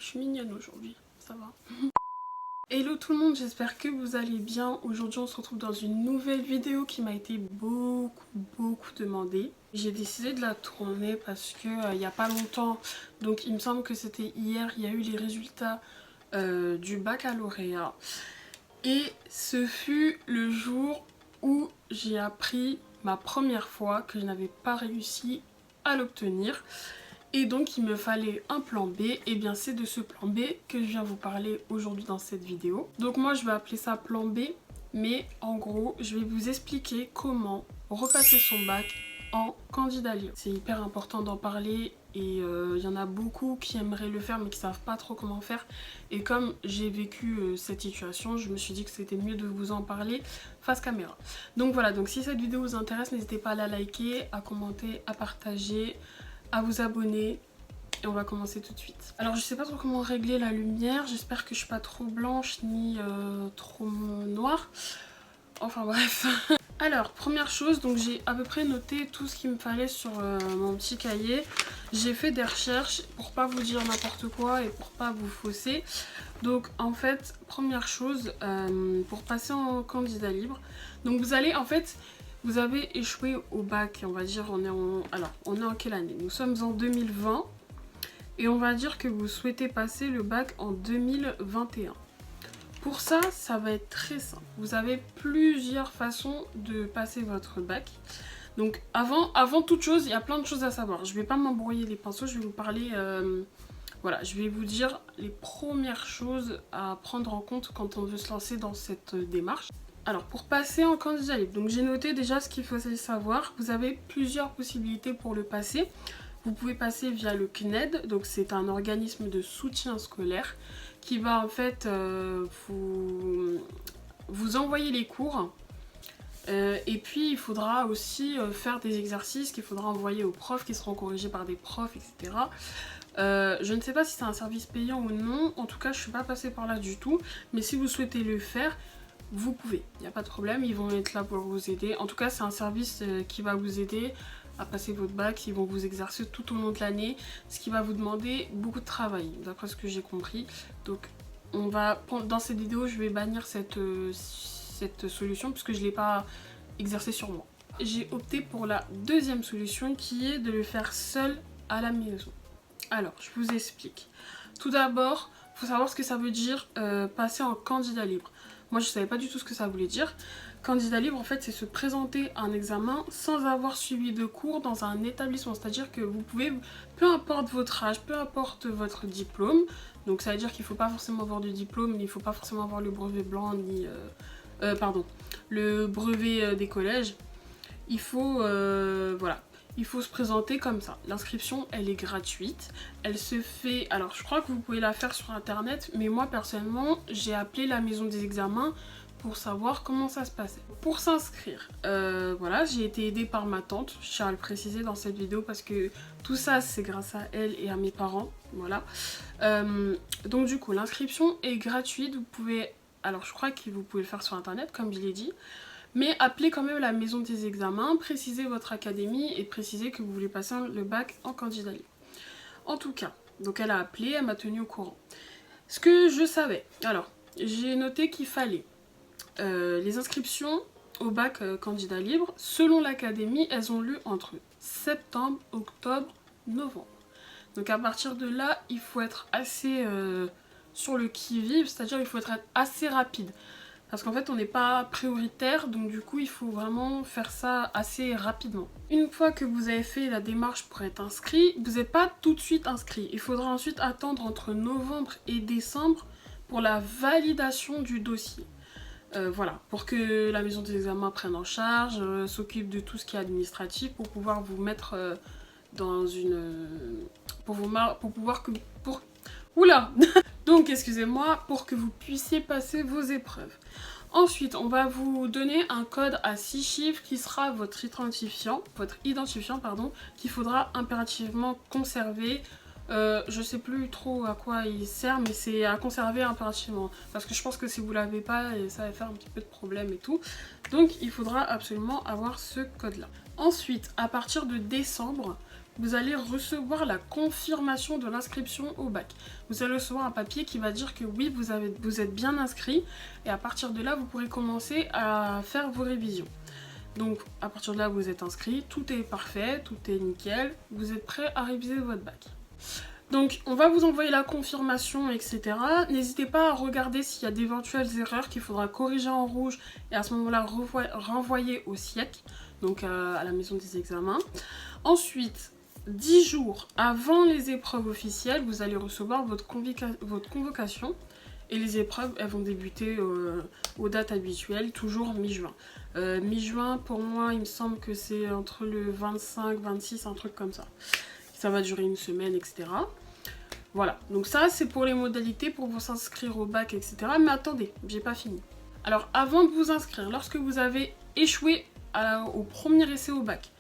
Je suis mignonne aujourd'hui, ça va. Hello tout le monde, j'espère que vous allez bien. Aujourd'hui on se retrouve dans une nouvelle vidéo qui m'a été beaucoup demandée. J'ai décidé de la tourner parce que il n'y a pas longtemps, donc il me semble que c'était hier, il y a eu les résultats du baccalauréat. Et ce fut le jour où j'ai appris ma première fois que je n'avais pas réussi à l'obtenir. Et donc il me fallait un plan B, et bien c'est de ce plan B que je viens vous parler aujourd'hui dans cette vidéo. Donc moi je vais appeler ça plan B, mais en gros je vais vous expliquer comment repasser son bac en candidat libre. C'est hyper important d'en parler et il y en a beaucoup qui aimeraient le faire mais qui savent pas trop comment faire. Et comme j'ai vécu cette situation, je me suis dit que c'était mieux de vous en parler face caméra. Donc voilà, donc si cette vidéo vous intéresse, n'hésitez pas à la liker, à commenter, à partager, à vous abonner et on va commencer tout de suite. Alors je sais pas trop comment régler la lumière, j'espère que je suis pas trop blanche ni trop noire. Enfin bref. Alors première chose, donc j'ai à peu près noté tout ce qu'il me fallait sur mon petit cahier. J'ai fait des recherches pour pas vous dire n'importe quoi et pour pas vous fausser. Donc en fait, première chose, pour passer en candidat libre, donc vous allez en fait... Vous avez échoué au bac, on va dire, on est en quelle année? Nous sommes en 2020 et on va dire que vous souhaitez passer le bac en 2021. Pour ça, ça va être très simple. Vous avez plusieurs façons de passer votre bac. Donc avant toute chose, il y a plein de choses à savoir. Je ne vais pas m'embrouiller les pinceaux, je vais vous parler... Voilà, je vais vous dire les premières choses à prendre en compte quand on veut se lancer dans cette démarche. Alors pour passer en candidat libre, donc j'ai noté déjà ce qu'il faut savoir. Vous avez plusieurs possibilités pour le passer. Vous pouvez passer via le CNED, donc c'est un organisme de soutien scolaire qui va en fait vous envoyer les cours. Et puis il faudra aussi faire des exercices qu'il faudra envoyer aux profs qui seront corrigés par des profs, etc. Je ne sais pas si c'est un service payant ou non, en tout cas je ne suis pas passée par là du tout, mais si vous souhaitez le faire, vous pouvez, il n'y a pas de problème, ils vont être là pour vous aider. En tout cas c'est un service qui va vous aider à passer votre bac, ils vont vous exercer tout au long de l'année, ce qui va vous demander beaucoup de travail, d'après ce que j'ai compris. Donc on va, dans cette vidéo je vais bannir cette solution puisque je ne l'ai pas exercée sur moi. J'ai opté pour la deuxième solution qui est de le faire seul à la maison. Alors je vous explique. Tout d'abord, il faut savoir ce que ça veut dire passer en candidat libre. Moi je ne savais pas du tout ce que ça voulait dire. Candidat libre en fait c'est se présenter à un examen sans avoir suivi de cours dans un établissement. C'est-à-dire que vous pouvez, peu importe votre âge, peu importe votre diplôme, donc ça veut dire qu'il ne faut pas forcément avoir de diplôme, il ne faut pas forcément avoir le brevet blanc ni... le brevet des collèges. Il faut... voilà. Il faut se présenter comme ça. L'inscription, elle est gratuite. Elle se fait... Alors, je crois que vous pouvez la faire sur internet, mais moi, personnellement, j'ai appelé la maison des examens pour savoir comment ça se passait. Pour s'inscrire, voilà, j'ai été aidée par ma tante. Je tiens à le préciser dans cette vidéo parce que tout ça, c'est grâce à elle et à mes parents. Voilà. Donc, du coup, l'inscription est gratuite. Vous pouvez... Alors, je crois que vous pouvez le faire sur internet, comme je l'ai dit. Mais appelez quand même la maison des examens, précisez votre académie et précisez que vous voulez passer le bac en candidat libre. En tout cas, donc elle a appelé, elle m'a tenue au courant. Ce que je savais, alors j'ai noté qu'il fallait les inscriptions au bac candidat libre, selon l'académie, elles ont lieu entre septembre, octobre, novembre. Donc à partir de là, il faut être assez sur le qui-vive, c'est-à-dire il faut être assez rapide. Parce qu'en fait on n'est pas prioritaire, donc du coup il faut vraiment faire ça assez rapidement. Une fois que vous avez fait la démarche pour être inscrit, vous n'êtes pas tout de suite inscrit. Il faudra ensuite attendre entre novembre et décembre pour la validation du dossier. Voilà, pour que la maison des examens prenne en charge, s'occupe de tout ce qui est administratif pour pouvoir vous mettre dans une... Oula Donc excusez-moi, pour que vous puissiez passer vos épreuves. Ensuite, on va vous donner un code à 6 chiffres qui sera votre identifiant qu'il faudra impérativement conserver. Je sais plus trop à quoi il sert, mais c'est à conserver impérativement. Parce que je pense que si vous l'avez pas, ça va faire un petit peu de problème et tout. Donc il faudra absolument avoir ce code-là. Ensuite, à partir de décembre, vous allez recevoir la confirmation de l'inscription au bac. Vous allez recevoir un papier qui va dire que oui, vous êtes bien inscrit et à partir de là, vous pourrez commencer à faire vos révisions. Donc à partir de là, vous êtes inscrit, tout est parfait, tout est nickel, vous êtes prêt à réviser votre bac. Donc on va vous envoyer la confirmation, etc. N'hésitez pas à regarder s'il y a d'éventuelles erreurs qu'il faudra corriger en rouge et à ce moment-là renvoyer au SIEC, donc à la maison des examens. Ensuite, 10 jours avant les épreuves officielles, vous allez recevoir votre convocation. Et les épreuves, elles vont débuter aux dates habituelles, toujours mi-juin. Mi-juin, pour moi, il me semble que c'est entre le 25, 26, un truc comme ça. Ça va durer une semaine, etc. Voilà, donc ça, c'est pour les modalités, pour vous inscrire au bac, etc. Mais attendez, j'ai pas fini. Alors, avant de vous inscrire, lorsque vous avez échoué au premier essai au bac,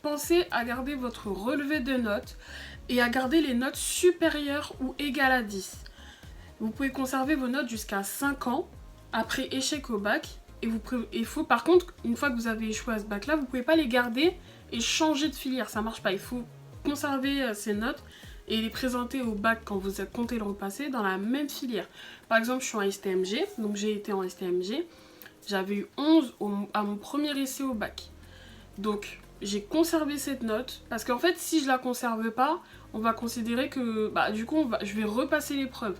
pensez à garder votre relevé de notes et à garder les notes supérieures ou égales à 10. Vous pouvez conserver vos notes jusqu'à 5 ans après échec au bac. Et il faut, par contre, une fois que vous avez échoué à ce bac-là, vous ne pouvez pas les garder et changer de filière. Ça ne marche pas. Il faut conserver ces notes et les présenter au bac quand vous comptez le repasser dans la même filière. Par exemple, je suis en STMG, donc j'ai été en STMG. J'avais eu 11 à mon premier essai au bac. Donc, j'ai conservé cette note parce qu'en fait, si je la conserve pas, on va considérer que, du coup, je vais repasser l'épreuve.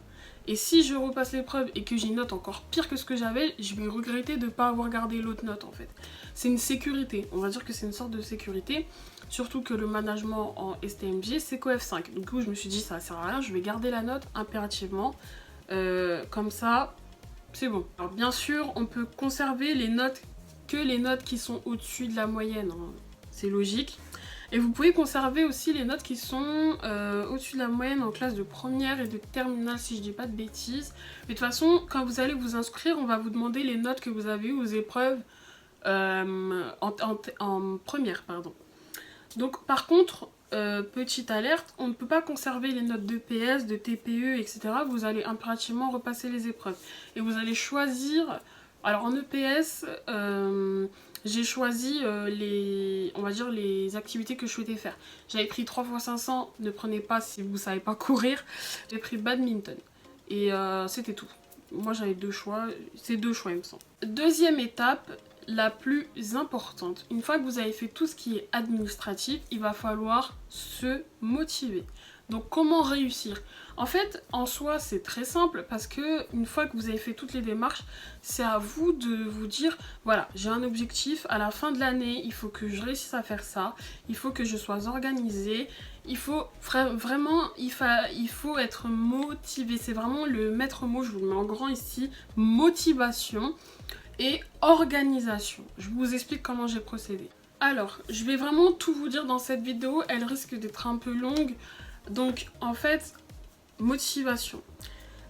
Et si je repasse l'épreuve et que j'ai une note encore pire que ce que j'avais, je vais regretter de ne pas avoir gardé l'autre note en fait. C'est une sécurité, on va dire que c'est une sorte de sécurité. Surtout que le management en STMG, c'est COEF 5. Du coup, je me suis dit, ça sert à rien, je vais garder la note impérativement. Comme ça, c'est bon. Alors bien sûr, on peut conserver les notes qui sont au-dessus de la moyenne. Hein. C'est logique. Et vous pouvez conserver aussi les notes qui sont au-dessus de la moyenne en classe de première et de terminale, si je dis pas de bêtises. Mais de toute façon, quand vous allez vous inscrire, on va vous demander les notes que vous avez eues aux épreuves en première, pardon. Donc par contre, petite alerte, on ne peut pas conserver les notes de PS, de TPE, etc. Vous allez impérativement repasser les épreuves. Et vous allez choisir... Alors en EPS... j'ai choisi on va dire les activités que je souhaitais faire. J'avais pris 3x500, ne prenez pas si vous ne savez pas courir. J'ai pris badminton. Et c'était tout. Moi j'avais 2 choix, c'est 2 choix il me semble. Deuxième étape, la plus importante. Une fois que vous avez fait tout ce qui est administratif, il va falloir se motiver. Donc comment réussir? En fait, en soi, c'est très simple parce que une fois que vous avez fait toutes les démarches, c'est à vous de vous dire, voilà, j'ai un objectif, à la fin de l'année, il faut que je réussisse à faire ça, il faut que je sois organisée, il faut vraiment, il faut être motivé. C'est vraiment le maître mot, je vous le mets en grand ici, motivation et organisation. Je vous explique comment j'ai procédé. Alors, je vais vraiment tout vous dire dans cette vidéo, elle risque d'être un peu longue. Donc en fait, motivation.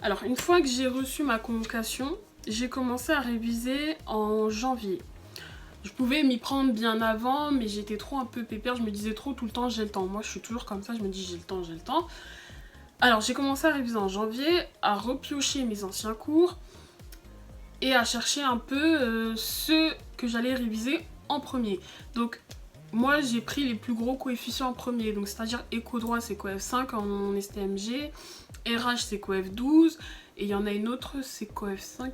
Alors une fois que j'ai reçu ma convocation, j'ai commencé à réviser en janvier. Je pouvais m'y prendre bien avant, mais j'étais trop un peu pépère, je me disais trop tout le temps j'ai le temps. Moi je suis toujours comme ça, je me dis j'ai le temps, j'ai le temps. Alors j'ai commencé à réviser en janvier, à repiocher mes anciens cours et à chercher un peu ceux que j'allais réviser en premier. Donc moi j'ai pris les plus gros coefficients en premier, donc c'est-à-dire éco-droit c'est COEF 5 en STMG, RH c'est COEF 12, et il y en a une autre c'est COEF 5,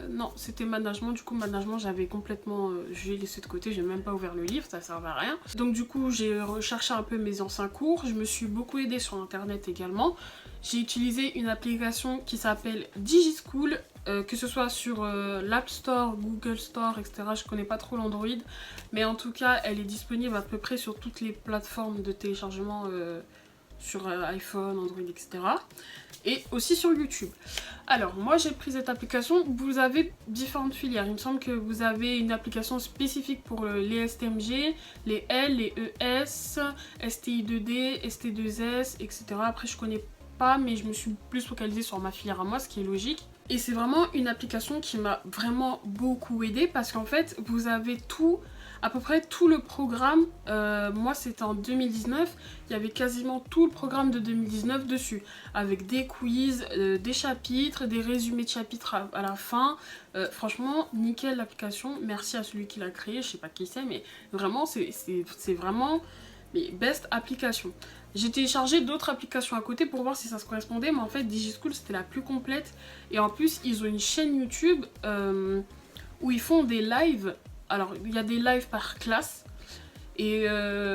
non c'était management, du coup management j'avais complètement, je l'ai laissé de côté, j'ai même pas ouvert le livre, ça servait à rien. Donc du coup j'ai recherché un peu mes anciens cours, je me suis beaucoup aidée sur internet également. J'ai utilisé une application qui s'appelle DigiSchool, que ce soit sur l'App Store, Google Store, etc. Je connais pas trop l'Android, mais en tout cas, elle est disponible à peu près sur toutes les plateformes de téléchargement sur iPhone, Android, etc. Et aussi sur YouTube. Alors, moi j'ai pris cette application, vous avez différentes filières. Il me semble que vous avez une application spécifique pour les STMG, les L, les ES, STI2D, ST2S, etc. Après, je connais pas, mais je me suis plus focalisée sur ma filière à moi, ce qui est logique. Et c'est vraiment une application qui m'a vraiment beaucoup aidée parce qu'en fait, vous avez tout, à peu près tout le programme. Moi, c'était en 2019, il y avait quasiment tout le programme de 2019 dessus, avec des quiz, des chapitres, des résumés de chapitres à la fin. Franchement, nickel l'application. Merci à celui qui l'a créé, je sais pas qui c'est, mais vraiment, c'est vraiment mais best application. J'ai téléchargé d'autres applications à côté pour voir si ça se correspondait, mais en fait DigiSchool c'était la plus complète. Et en plus ils ont une chaîne YouTube où ils font des lives. Alors il y a des lives par classe. Et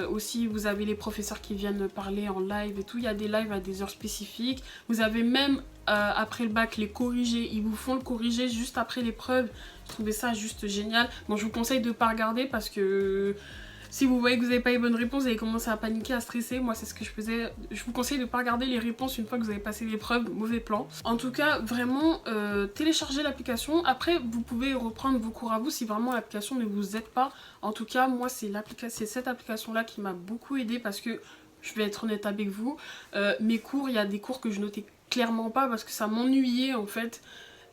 aussi vous avez les professeurs qui viennent parler en live et tout. Il y a des lives à des heures spécifiques. Vous avez même après le bac les corrigés. Ils vous font le corrigé juste après l'épreuve. Je trouvais ça juste génial. Bon, je vous conseille de ne pas regarder parce que si vous voyez que vous n'avez pas les bonnes réponses, vous allez commencer à paniquer, à stresser. Moi, c'est ce que je faisais. Je vous conseille de ne pas regarder les réponses une fois que vous avez passé l'épreuve. Mauvais plan. En tout cas, vraiment, téléchargez l'application. Après, vous pouvez reprendre vos cours à vous si vraiment l'application ne vous aide pas. En tout cas, moi, c'est cette application-là qui m'a beaucoup aidée parce que, je vais être honnête avec vous, mes cours, il y a des cours que je notais clairement pas parce que ça m'ennuyait en fait.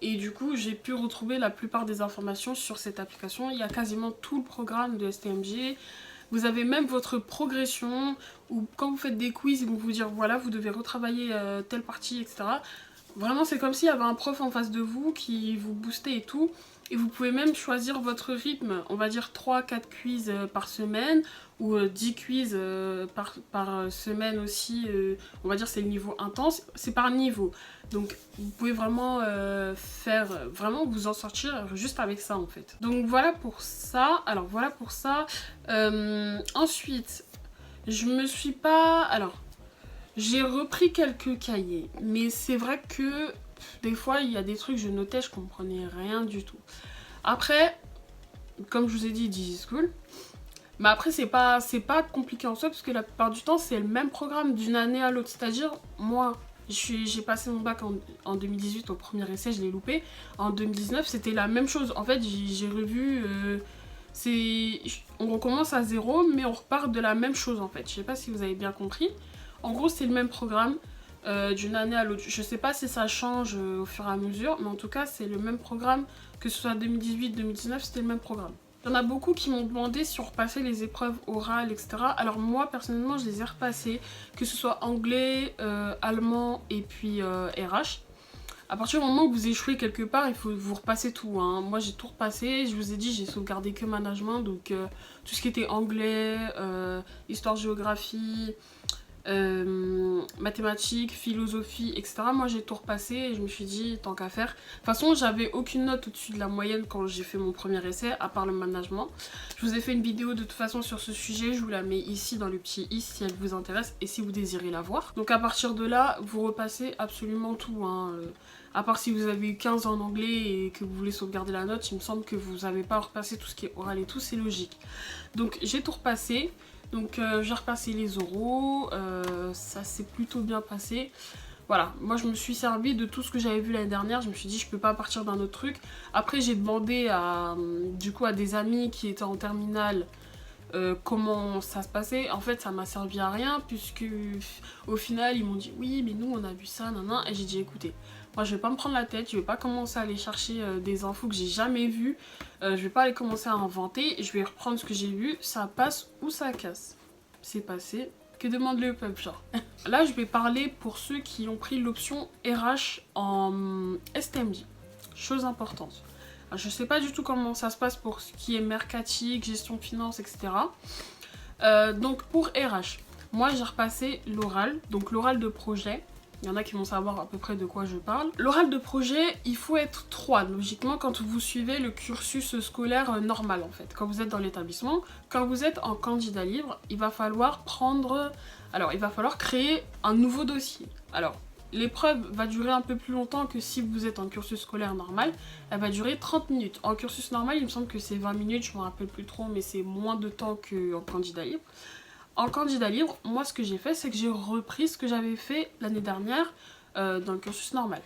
Et du coup, j'ai pu retrouver la plupart des informations sur cette application. Il y a quasiment tout le programme de STMG. Vous avez même votre progression, ou quand vous faites des quiz, ils vont vous dire voilà, vous devez retravailler telle partie, etc. Vraiment, c'est comme s'il y avait un prof en face de vous qui vous boostait et tout. Et vous pouvez même choisir votre rythme, on va dire 3-4 quiz par semaine, ou 10 quiz par semaine aussi, on va dire c'est le niveau intense, c'est par niveau. Donc vous pouvez vraiment vraiment vous en sortir juste avec ça en fait. Donc voilà pour ça, alors voilà pour ça. Ensuite, je me suis pas... Alors, j'ai repris quelques cahiers, mais c'est vrai que des fois il y a des trucs je notais, je comprenais rien du tout. Après, comme je vous ai dit, DigiSchool. Mais après, c'est pas compliqué en soi, parce que la plupart du temps, c'est le même programme d'une année à l'autre. C'est-à-dire, moi, j'ai passé mon bac en 2018 au premier essai, je l'ai loupé. En 2019, c'était la même chose. En fait, j'ai revu... on recommence à zéro, mais on repart de la même chose, en fait. Je sais pas si vous avez bien compris. En gros, c'est le même programme d'une année à l'autre. Je sais pas si ça change au fur et à mesure, mais en tout cas, c'est le même programme. Que ce soit 2018, 2019, c'était le même programme. Il y en a beaucoup qui m'ont demandé si on repassait les épreuves orales, etc. Alors moi, personnellement, je les ai repassées, que ce soit anglais, allemand et puis RH. À partir du moment où vous échouez quelque part, il faut vous repasser tout. Hein. Moi, j'ai tout repassé. Je vous ai dit, j'ai sauvegardé que management. Donc, tout ce qui était anglais, histoire-géographie... mathématiques, philosophie, etc. Moi j'ai tout repassé et je me suis dit tant qu'à faire. De toute façon j'avais aucune note au-dessus de la moyenne quand j'ai fait mon premier essai, à part le management. Je vous ai fait une vidéo de toute façon sur ce sujet, je vous la mets ici dans le petit i si elle vous intéresse et si vous désirez la voir. Donc à partir de là, vous repassez absolument tout. Hein. À part si vous avez eu 15 en anglais et que vous voulez sauvegarder la note, il me semble que vous n'avez pas repassé tout ce qui est oral et tout, c'est logique. Donc j'ai tout repassé. Donc j'ai repassé les oraux, ça s'est plutôt bien passé. Voilà, moi je me suis servi de tout ce que j'avais vu l'année dernière, je me suis dit je peux pas partir d'un autre truc. Après j'ai demandé à des amis qui étaient en terminale comment ça se passait. En fait ça m'a servi à rien puisque au final ils m'ont dit oui mais nous on a vu ça, nan, et j'ai dit écoutez, moi je vais pas me prendre la tête, je vais pas commencer à aller chercher des infos que j'ai jamais vues, je vais pas aller commencer à inventer, je vais reprendre ce que j'ai vu, ça passe ou ça casse. C'est passé, que demande le peuple genre. Là je vais parler pour ceux qui ont pris l'option RH en STMJ, chose importante. Alors, je sais pas du tout comment ça se passe pour ce qui est mercatique, gestion finance, etc. Donc pour RH, moi j'ai repassé l'oral, donc l'oral de projet. Il y en a qui vont savoir à peu près de quoi je parle. L'oral de projet, il faut être 3, logiquement, quand vous suivez le cursus scolaire normal, en fait. Quand vous êtes dans l'établissement, quand vous êtes en candidat libre, il va falloir créer un nouveau dossier. Alors, l'épreuve va durer un peu plus longtemps que si vous êtes en cursus scolaire normal. Elle va durer 30 minutes. En cursus normal, il me semble que c'est 20 minutes, je ne me rappelle plus trop, mais c'est moins de temps qu'en candidat libre. En candidat libre, moi ce que j'ai fait, c'est que j'ai repris ce que j'avais fait l'année dernière dans le cursus normal.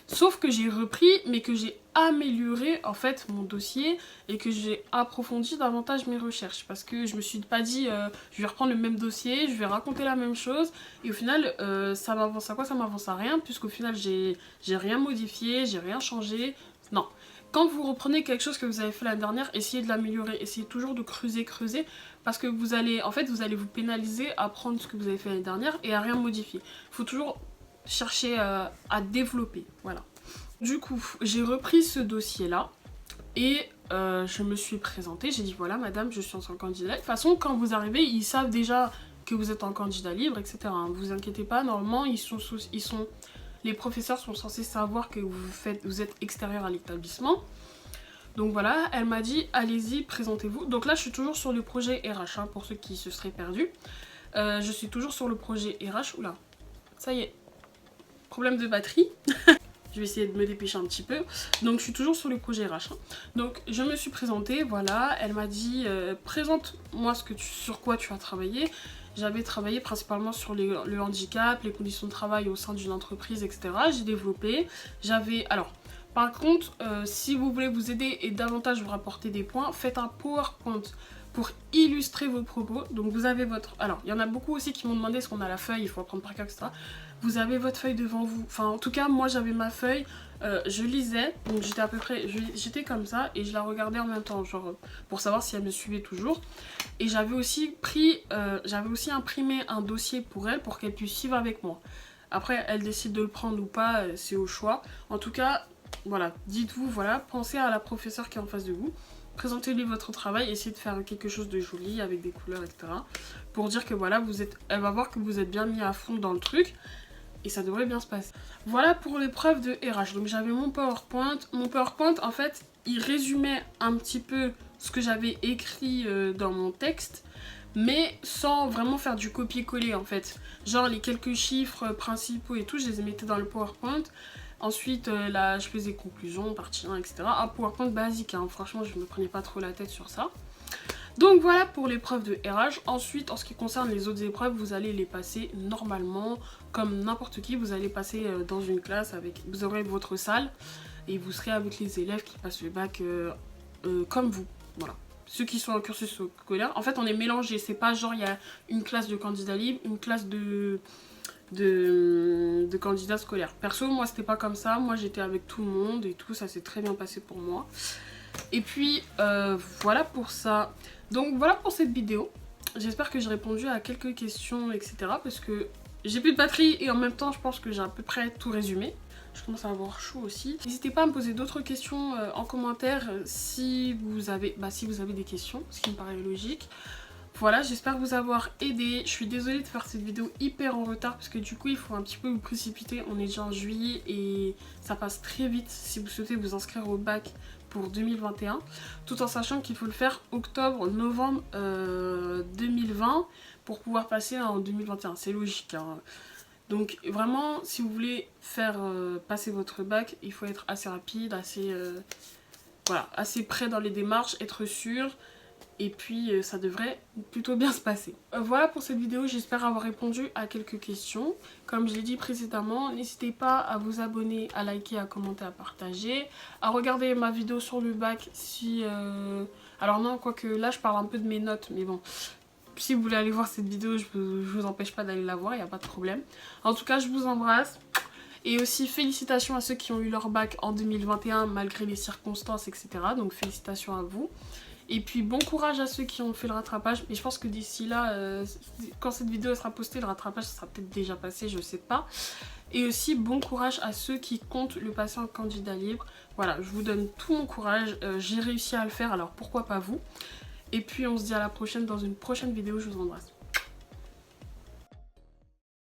Sauf que j'ai repris, mais que j'ai amélioré en fait mon dossier et que j'ai approfondi davantage mes recherches. Parce que je me suis pas dit, je vais reprendre le même dossier, je vais raconter la même chose. Et au final, ça m'avance à quoi? Ça m'avance à rien, puisqu'au final, j'ai rien modifié, j'ai rien changé. Non. Quand vous reprenez quelque chose que vous avez fait l'année dernière, essayez de l'améliorer, essayez toujours de creuser, parce que vous allez vous pénaliser à prendre ce que vous avez fait l'année dernière et à rien modifier. Il faut toujours chercher à développer, voilà. Du coup, j'ai repris ce dossier-là et je me suis présentée, j'ai dit voilà madame, je suis en candidat. De toute façon, quand vous arrivez, ils savent déjà que vous êtes un candidat libre, etc. Hein. Vous inquiétez pas, normalement, les professeurs sont censés savoir que vous êtes extérieur à l'établissement. Donc voilà, elle m'a dit, allez-y, présentez-vous. Donc là, je suis toujours sur le projet RH, hein, pour ceux qui se seraient perdus. Je suis toujours sur le projet RH. Oula, ça y est, problème de batterie. Je vais essayer de me dépêcher un petit peu. Donc je suis toujours sur le projet RH. Hein. Donc je me suis présentée, voilà. Elle m'a dit, présente-moi sur quoi tu as travaillé. J'avais travaillé principalement sur le handicap, les conditions de travail au sein d'une entreprise, etc. J'ai développé. Alors, par contre, si vous voulez vous aider et davantage vous rapporter des points, faites un PowerPoint pour illustrer vos propos. Donc vous avez votre... Alors, il y en a beaucoup aussi qui m'ont demandé ce qu'on a la feuille, il faut apprendre par cœur, etc. Vous avez votre feuille devant vous. Enfin, en tout cas, moi, j'avais ma feuille. Je lisais, donc j'étais à peu près... J'étais comme ça et je la regardais en même temps, genre, pour savoir si elle me suivait toujours. Et j'avais aussi imprimé un dossier pour elle, pour qu'elle puisse suivre avec moi. Après, elle décide de le prendre ou pas, c'est au choix. En tout cas, voilà, dites-vous, voilà, pensez à la professeure qui est en face de vous. Présentez-lui votre travail, essayez de faire quelque chose de joli avec des couleurs, etc. Pour dire que voilà, elle va voir que vous êtes bien mis à fond dans le truc et ça devrait bien se passer. Voilà pour l'épreuve de RH. Donc j'avais mon PowerPoint. Mon PowerPoint, en fait, il résumait un petit peu ce que j'avais écrit dans mon texte, mais sans vraiment faire du copier-coller en fait. Genre les quelques chiffres principaux et tout, je les mettais dans le PowerPoint. Ensuite, là, je faisais conclusion, partie 1, etc. Un PowerPoint basique, hein. Franchement, je ne me prenais pas trop la tête sur ça. Donc voilà pour l'épreuve de RH. Ensuite, en ce qui concerne les autres épreuves, vous allez les passer normalement, comme n'importe qui. Vous allez passer dans une classe, vous aurez votre salle, et vous serez avec les élèves qui passent le bac comme vous. Voilà. Ceux qui sont en cursus scolaire. En fait, on est mélangés. C'est pas genre, il y a une classe de candidats libres, une classe de candidats scolaires. Perso, moi c'était pas comme ça, moi j'étais avec tout le monde et tout, ça s'est très bien passé pour moi. Et puis voilà pour ça. Donc voilà pour cette vidéo. J'espère que j'ai répondu à quelques questions, etc. Parce que j'ai plus de batterie et en même temps je pense que j'ai à peu près tout résumé. Je commence à avoir chaud aussi. N'hésitez pas à me poser d'autres questions en commentaire si vous avez des questions, ce qui me paraît logique. Voilà, j'espère vous avoir aidé. Je suis désolée de faire cette vidéo hyper en retard parce que du coup il faut un petit peu vous précipiter. On est déjà en juillet et ça passe très vite si vous souhaitez vous inscrire au bac pour 2021. Tout en sachant qu'il faut le faire octobre-novembre 2020 pour pouvoir passer en 2021. C'est logique, hein. Donc vraiment, si vous voulez faire passer votre bac, il faut être assez rapide, assez près dans les démarches, être sûr. Et puis ça devrait plutôt bien se passer. Voilà pour cette vidéo, j'espère avoir répondu à quelques questions. Comme je l'ai dit précédemment, n'hésitez pas à vous abonner, à liker, à commenter, à partager. À regarder ma vidéo sur le bac si... Alors non, quoique là je parle un peu de mes notes, mais bon. Si vous voulez aller voir cette vidéo, je vous empêche pas d'aller la voir, il n'y a pas de problème. En tout cas, je vous embrasse. Et aussi félicitations à ceux qui ont eu leur bac en 2021 malgré les circonstances, etc. Donc félicitations à vous. Et puis bon courage à ceux qui ont fait le rattrapage. Et je pense que d'ici là, quand cette vidéo sera postée, le rattrapage sera peut-être déjà passé, je sais pas. Et aussi bon courage à ceux qui comptent le passer en candidat libre. Voilà, je vous donne tout mon courage. J'ai réussi à le faire, alors pourquoi pas vous. Et puis on se dit à la prochaine dans une prochaine vidéo. Je vous embrasse.